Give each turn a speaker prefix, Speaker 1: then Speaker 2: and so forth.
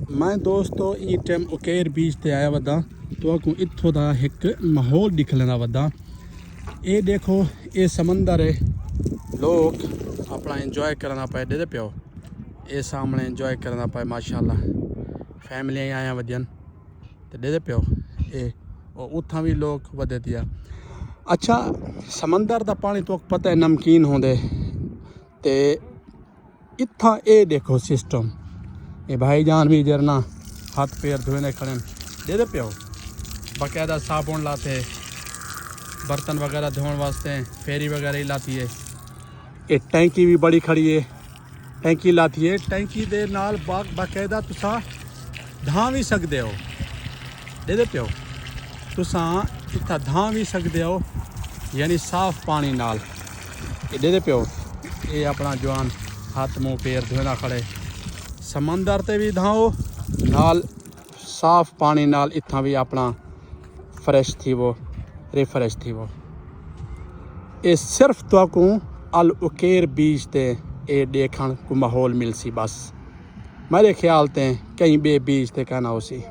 Speaker 1: मैं दोस्तों इस टाइम उकेर बीच ते आया वदा तो इत्थों दा एक माहौल दिख लेना वदा। ये देखो ये समंदर है, लोग अपना इंजॉय करना पाए दे प्यो। ये सामने इंजॉय करना पाए माशाल्लाह, फैमिली आया वजन ते दे प्यो। ये और उथा भी लोग वधे दिया। अच्छा समंदर दा पानी तो पता है नमकीन होंदे ते इत्था ये देखो सिस्टम। ये भाईजान भी जरना हाथ पैर धोने खड़े दे प्यो, बाकायदा साबुन लाते, बर्तन वगैरह धोने वास्ते फेरी वगैरह ही लाती है। ये टैंकी भी बड़ी खड़ी है, टैंकी लाती है। टैंकी दे नाल बाकायदा तुसा धां भी सकते हो दे प्यो, तुसा इतना धां भी सकते हो, यानी साफ पानी नाल। ये दे प्यो, ये अपना जवान हाथ मुँह पैर धोना खड़े समंदर ते भी धाओ नाल साफ पानी नाल, इत्थां भी अपना फ्रैश थी वो रिफ्रैश थी वो। ये सिर्फ तो अल उकेर बीच ते ये देखण को माहौल मिल सी बस। मेरे ख्याल ते कहीं बे बीच ते कहना हो सी।